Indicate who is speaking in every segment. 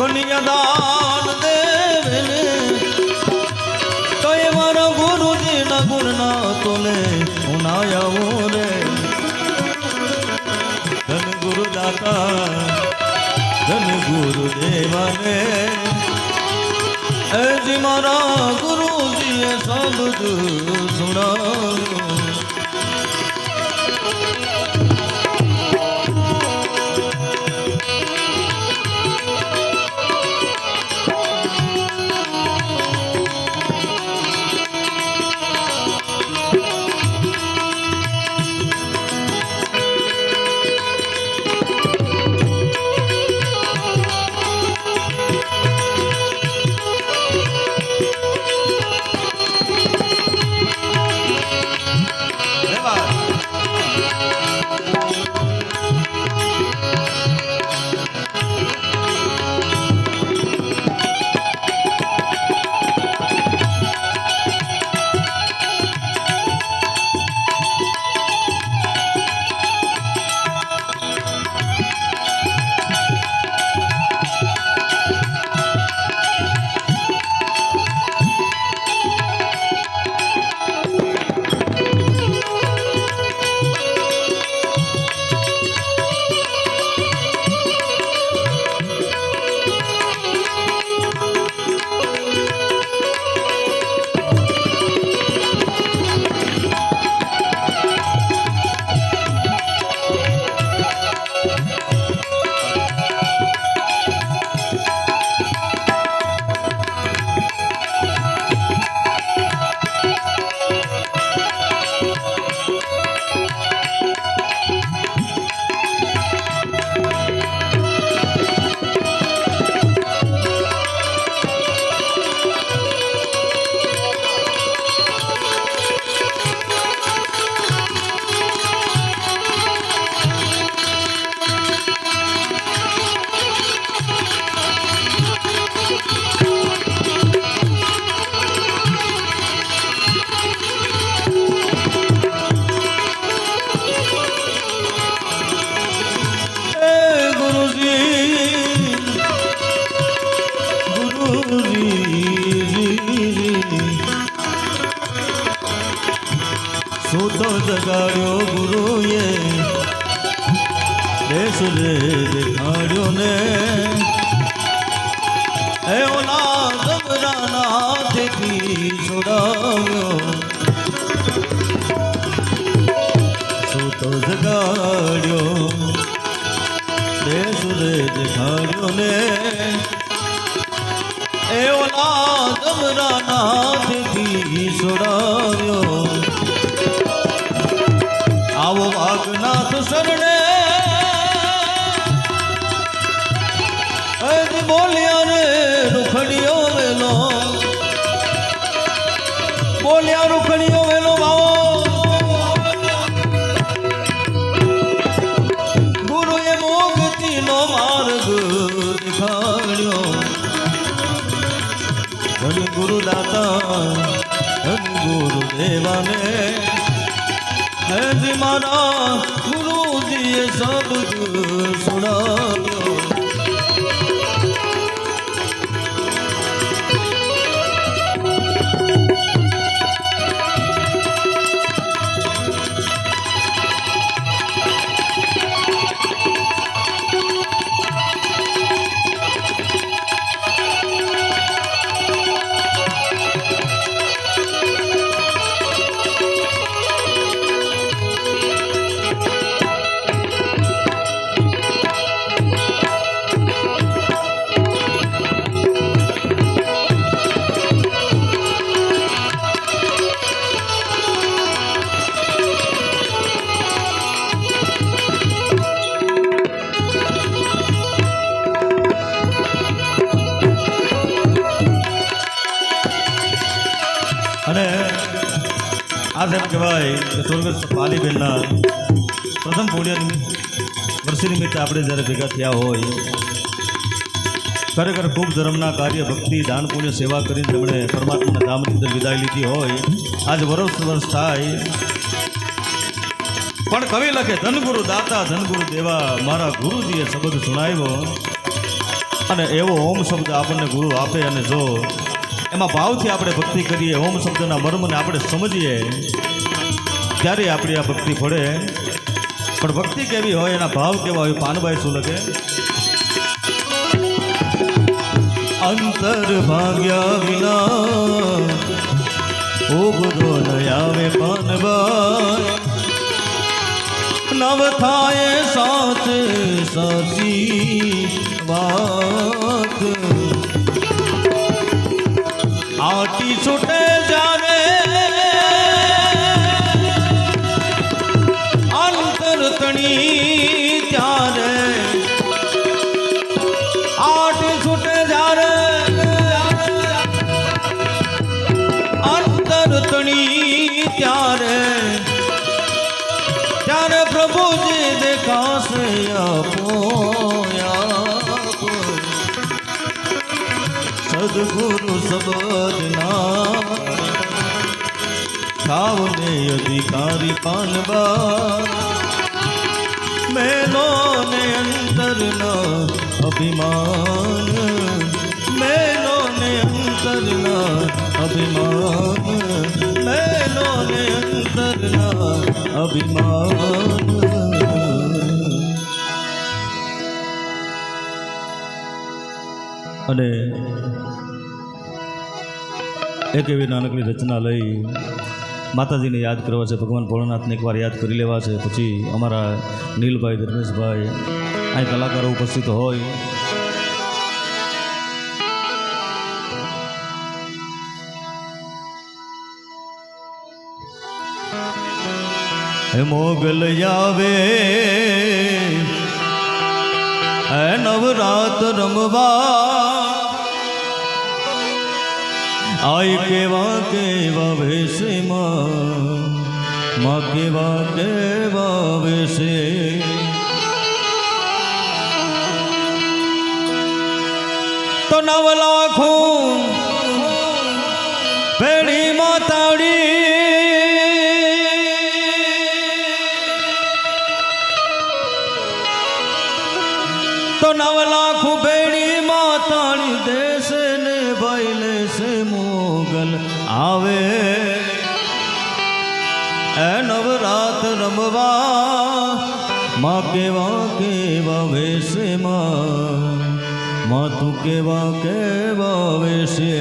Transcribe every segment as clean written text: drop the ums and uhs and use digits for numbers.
Speaker 1: કન્યાદાન દેવે તો એ મારા ગુરુજીના ગુણના તોલે હું ના આવું રે ધન ગુરુ દાતા ધન ગુરુ દેવાને એજી મારા ગુરુજીએ શબ્દ સુણાવ્યો સૂતો જગાડ્યો ગુરુએ દેશ રે દેખાડ્યો ને એ ઓલા ગભરાના હાથેથી છોડાવ્યો સૂતો જગાડ્યો દેશ રે દેખાડ્યો ને એ ઓલા ગભરાના હાથેથી છોડાવ્યો આવો વાઘનાથ શરણે બોલ્યા રે રૂખડીઓ વેલો બોલ્યા રૂખડીઓ વેલો ગુરુએ મોગતીનો માર્ગ દેખાડ્યો ધન ગુરુ દાતા ધન ગુરુ દેવાને હે મારા ગુરુજીએ શબ્દ સુણાવ્યો અને आज એમ કહેવાય કે સ્વર્ગસ્થ પાલીબેનના પ્રથમ પુણ્ય વર્ષ નિમિત્તે આપણે જ્યારે ભેગા થયા હોય ખરેખર ખૂબ ધર્મના કાર્ય ભક્તિ દાન પુણ્ય સેવા કરીને તેમણે પરમાત્માના ધામની અંદર વિદાય લીધી હોય આજ વર્ષ થાય પણ કવિ લખે ધનગુરુ દાતા ધનગુરુ દેવા મારા ગુરુજીએ શબ્દ સુણાવ્યો અને એવો ઓમ શબ્દ આપણને ગુરુ આપે અને જો એમાં ભાવથી આપણે ભક્તિ કરીએ, ઓમ શબ્દના મર્મને આપણે સમજીએ, ત્યારે આપણી આ ભક્તિ પડે. પણ ભક્તિ કેવી હોય, એના ભાવ કેવા હોય, પાનભાઈ શું લખે? અંતર ભાગ્યા વિના ઉભરો ન આવે પાનભાઈ, નવ થાય સાચ સાચી વાત. આટી છૂટે જાવે અંતર તણી ત્યારે, આટી છૂટે જારે અંતર તણી ત્યારે, ત્યારે પ્રભુજી દેખાશે આપો સદગુરુ શબ્દના છાવને અધિકારી પાનબા. મેલો ને અંતરના અભિમાન, મેલો ને અંતરના અભિમાન, મેલો ને અંતરના અભિમાન. અને એક એવી નાનકડી રચના લઈ માતાજીને યાદ કરવા છે, ભગવાન ભોળાનાથને એકવાર યાદ કરી લેવા છે. પછી અમારા નીલભાઈ, ધર્મેશભાઈ, અહીં કલાકારો ઉપસ્થિત હોય. હે મોગલ આવે હે નવરાત રમવા, આય કેવા કેવા વેશે માં કેવા કેવા વેશે. તો 9 લાખો ભેડી માતાડી, તો 9 લાખ ભેડી માતાડી દેશે ને ભાઈ સે મોગલ આવે એ નવરાત રમવા. માં કેવા કેવા વેશે માં તું કેવા કેવા વેશે.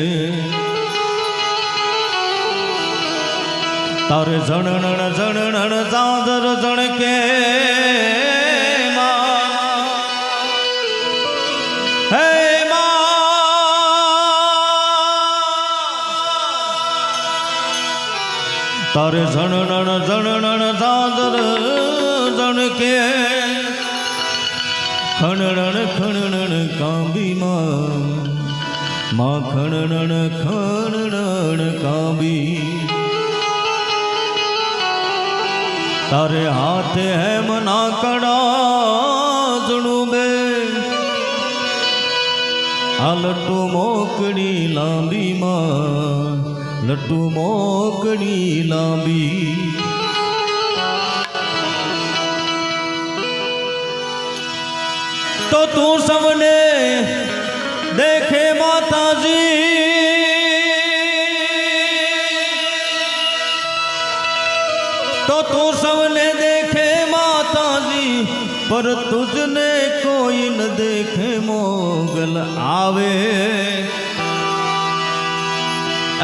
Speaker 1: તારે જણણ જણણ ચાદર જણકે તારે ઝણણ ઝણણ દાદર જણકે, ખણણ ખણણ કાંબી માં ખણણ ખણણ કાંબી. તારે હાથે હેમ ના કડા જણું બે, આ લટ્ટુ મોકડી લાંબી માં લટ્ટુ મોકડી લાંબી. તો તું સૌને દેખે માતાજી, તો તું સૌને દેખે માતાજી, પર તુજને કોઈ ન દેખે મોગલ આવે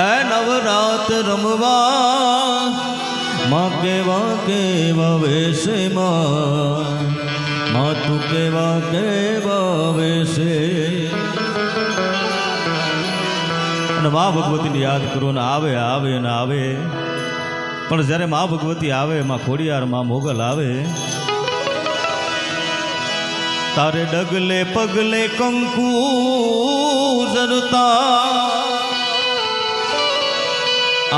Speaker 1: એ નવરાત રમવા. માં કેવા કેવા વેશે માં તું કેવા કેવા વેશે. અને મા ભગવતીને યાદ કરો ને આવે આવે ને આવે. પણ જ્યારે મા ભગવતી આવે, માં ખોડિયાર, માં મોગલ આવે, તારે ડગલે પગલે કંકુ જરતા,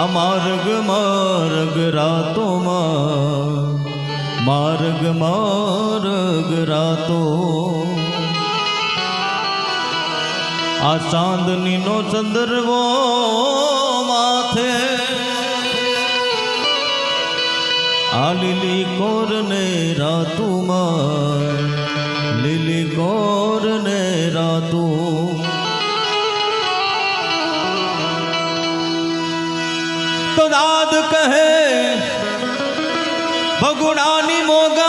Speaker 1: આ માર્ગ માર્ગ રાતોમાં, માર્ગ માર્ગ રાતો. આ ચાંદનીનો ચંદ્રવો માથે, આ લીલી કોરને રાતુમાં, લીલી કોરને રાતું. દાદ કહે ભગુડાની મોગા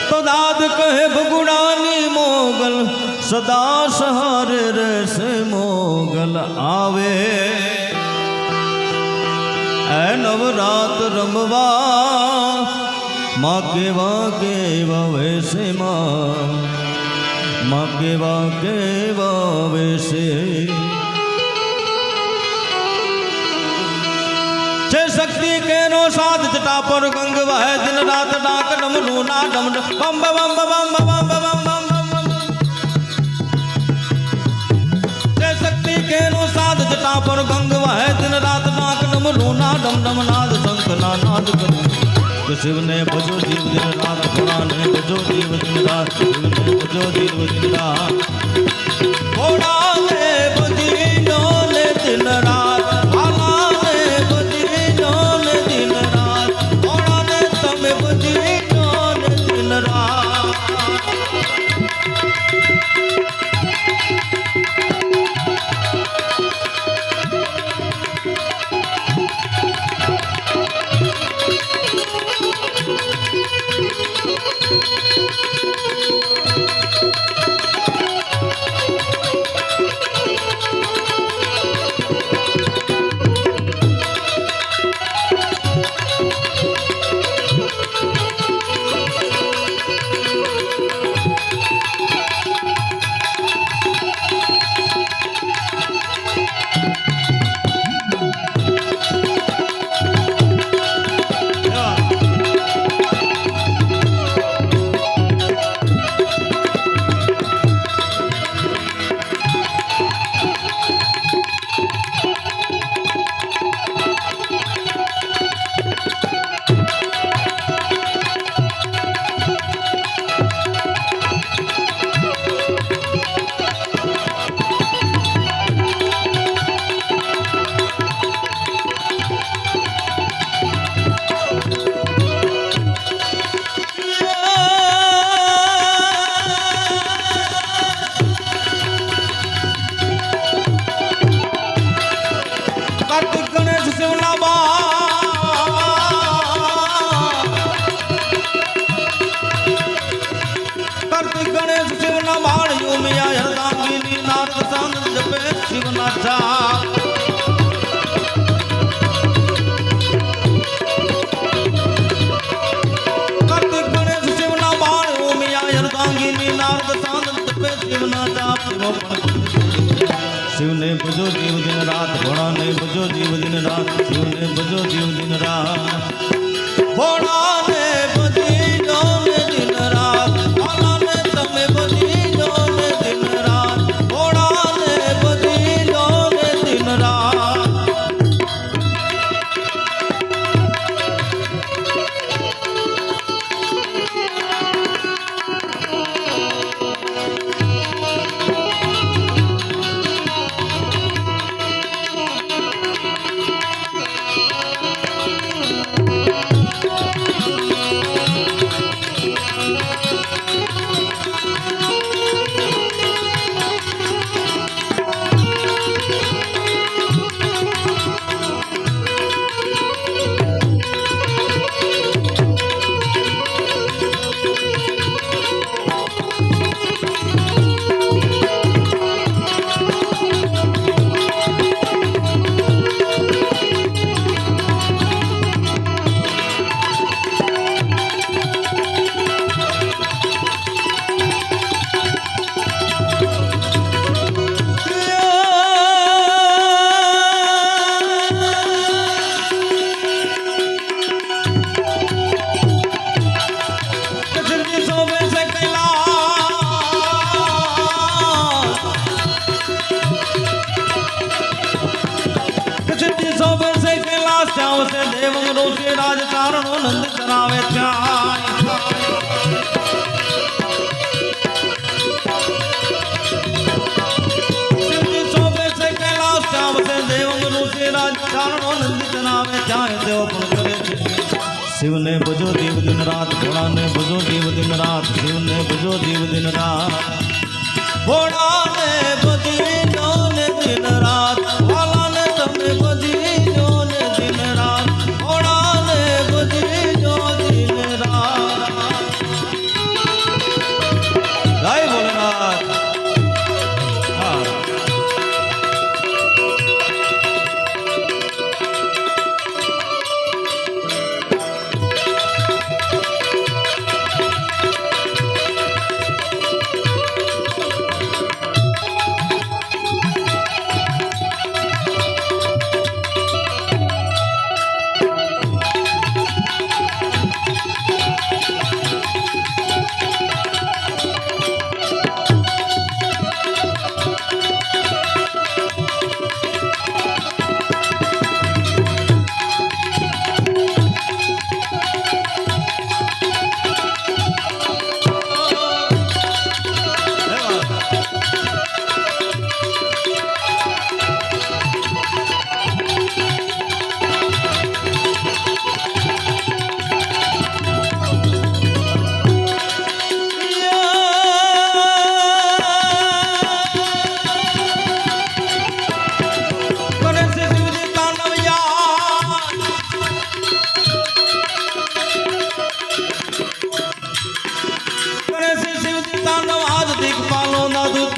Speaker 1: તો દાદ કહે ભગુડાની મોગલ સદા સહારે રહેશે મોગલ આવે એ નવરાત રમવા માં કેવા વેશે માં કેવા વેશે છે શક્તિ કેનો સાથ જટા પર ગંગ વહે દિન રાત ડાક ડમરૂ ના ડમ બમ બમ બમ બમ બમ છે શક્તિ કેનો સાથ જટા પર ગંગ વહે દિન રાત ડાક ડમરૂ ના ડમ ડમ નાદ શંખ ના નાદ કરું કે શિવને ભજો જીવ દિન રાત ભોળાને ભજો જીવ દિન રાત શિવને ભજો જીવ દિન રાત ભોળાને ભજી ડોલે દિન રાત ભાલાને ભજી ડોલે દિન રાત ભોળાને તમે ભજી ડોલે દિન રાત શિવને ભજો જીવ દિન રાત ભોળાને ભજો જીવ દિન રાત શિવને ભજો જીવ દિન રાત ભોળાને ભજી ડોલે દિન રાત ભોળાને તમે ભજી ડોલે દિન રાત ભોળાને ભજી ડોલે દિન રાત રાજ ચારણો નંદ કરાવે શિવને ભજો જીવ દિન રાત ભોળાને ભજો જીવ દિન રાત શિવને ભજો જીવ દિન રાત ભોળાને ભજી ડોલે દિન રાત વાલાને તમે બધી જો ને દિન રાત ભોળાને બધી જો દિન રાત જય ભોલેનાથ હા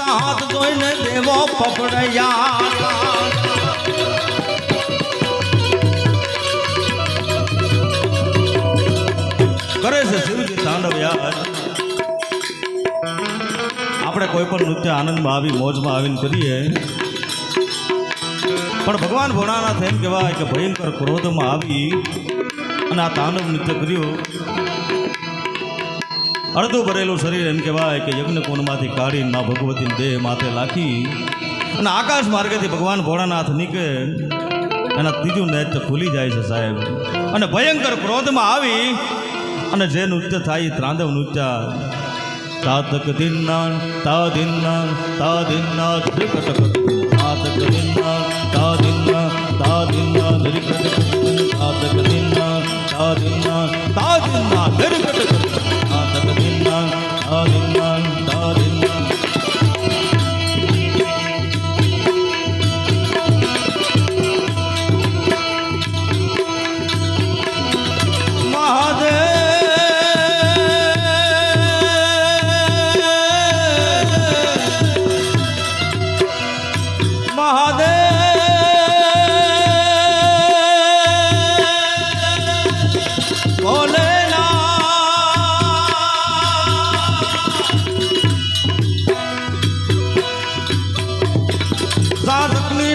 Speaker 1: હાથ જોઈને દેવો પપડયા કરે છે શિવજી તાંડવ યાર આપણે કોઈ પણ નૃત્ય આનંદમાં આવી મોજમાં આવીને કરીએ પણ ભગવાન ભોળાનાથ એમ કહેવાય કે ભયંકર ક્રોધમાં આવી અને આ તાંડવ નૃત્ય કર્યું અડધું ભરેલું શરીર એમ કહેવાય કે યજ્ઞકુંડમાંથી કાઢી મા ભગવતીની દેહ માથે લાખી અને આકાશ માર્ગેથી ભગવાન ભોળાનાથ નીકળે એના ત્રીજું નેત્ર ખુલી જાય છે સાહેબ અને ભયંકર ક્રોધમાં આવી અને જે નૃત્ય થાય એ ત્રાંદવ નૃત્ય તાતક દિન્ના તા દિન્ના તા દિન્ના ત્રિકટક તાતક દિન્ના તા દિન્ના તા દિન્ના ત્રિકટક તાતક દિન્ના તા દિન્ના તા દિન્ના ત્રિકટક તાતક દિન્ના તા દિન્ના તા દિન્ના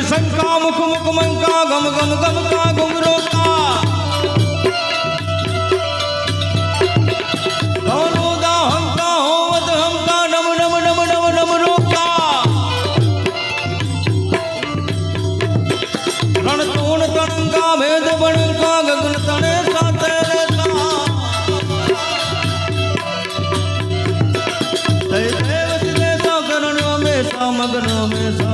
Speaker 1: शंका मुख मुख मंका गम गम गम का घुंघरोता गौरोदा हमका होवत हमका नम नम नम नम नम रोका रण तूण तणंका भेद बणका गगन तणे साते लेता जय देव सिले सा करण में सा मगन में सा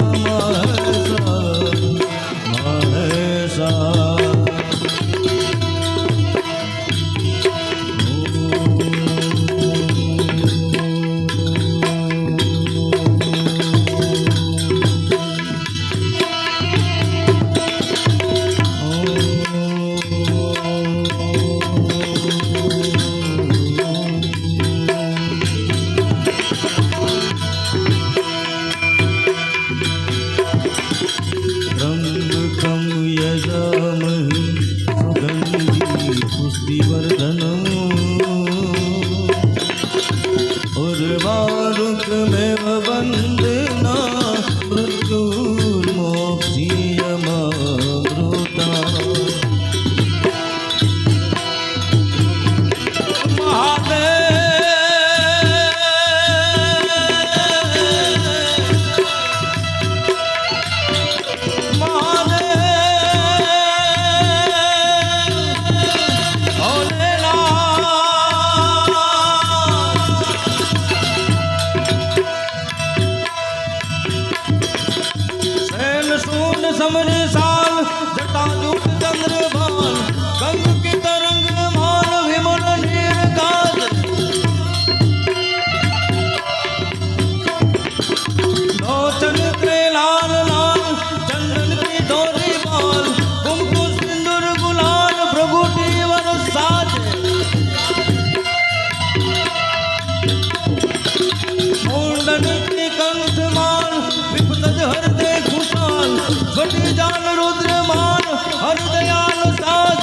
Speaker 1: ઘટી જાન રુદ્ર માન હર દયાલ સાજ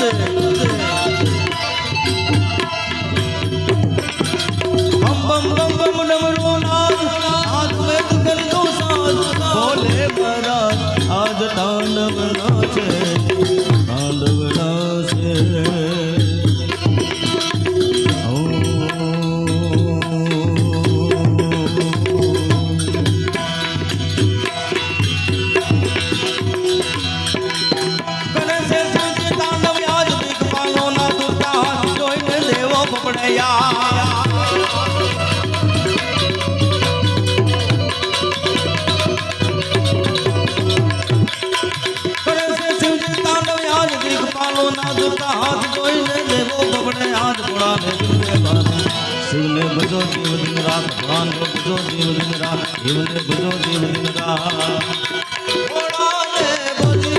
Speaker 1: બમ બમ બમ બમ ડમરો નાદ હાથ વેદ કર દો સાજ બોલે મહારાજ આજ તાંડવ નાચે તાંડવ નાચે शिवने भजो जीव दिन रात भगवान को भजो जीव दिन रात शिवने भजो जीव दिन रात भोला ने भजी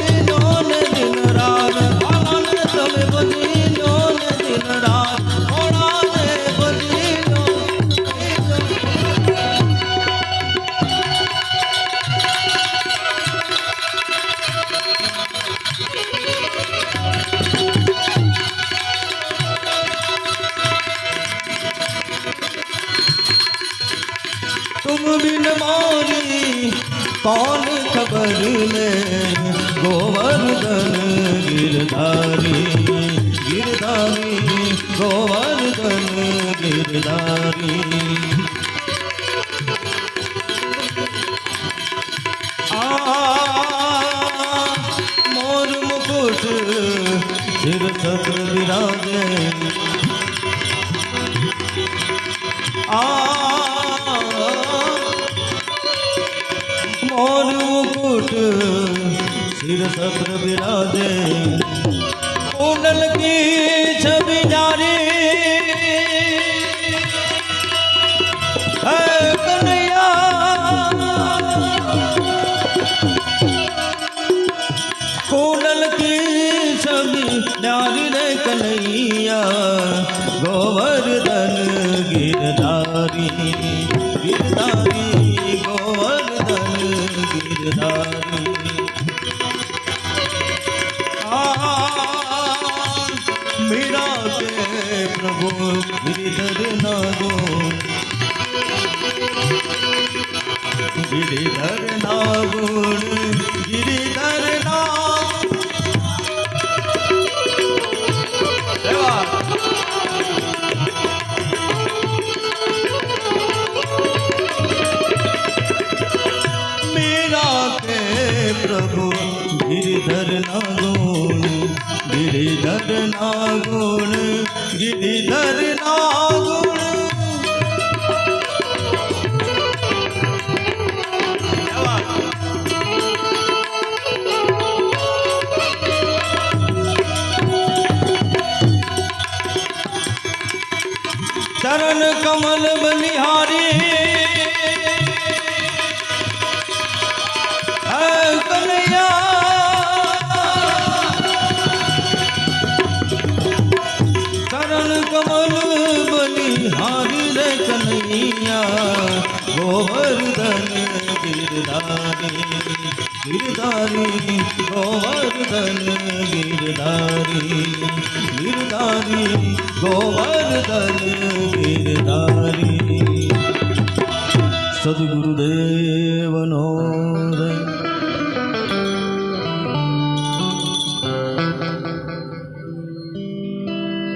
Speaker 1: ने दिन रात भोला ने तमे भजी ने दिन रात भोला ने भजी तुम बिन मारी कौन खबर ले गोवर्धन गिरधारी गिरधारी गोवर्धन गिरधारी मोर मुकुट सिर छत्र विराजे मोर मुकुट सिर छत्र विराजे कुंडल की छवि जारी है कन्हैया कुंडल की छवि जारी रे कन्हैया गोवर्धन गिरधारी गिरधारी गोवर्धन गिरधारी मीरा के प्रभु गिरिधर नागो गिरिधर नागुण गिरिधर नाग प्रभु गिरिधर नागुण गिरिधर नागुण गिरिधर नागुण चरण कमल बलिहारी चरण कमल बलिहारी रे कन्हैया गोवर्धन गिरधारी गिरधारी गोवर्धन गिरधारी गिरधारी गोवर्धन गिरधारी सद्गुरुदेवनो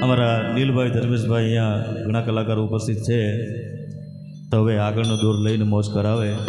Speaker 1: અમારા નીલભાઈ ધર્મેશભાઈ અહીંયા ઘણા કલાકારો ઉપસ્થિત છે તો હવે આગળનો દોર લઈને મોજ કરાવે.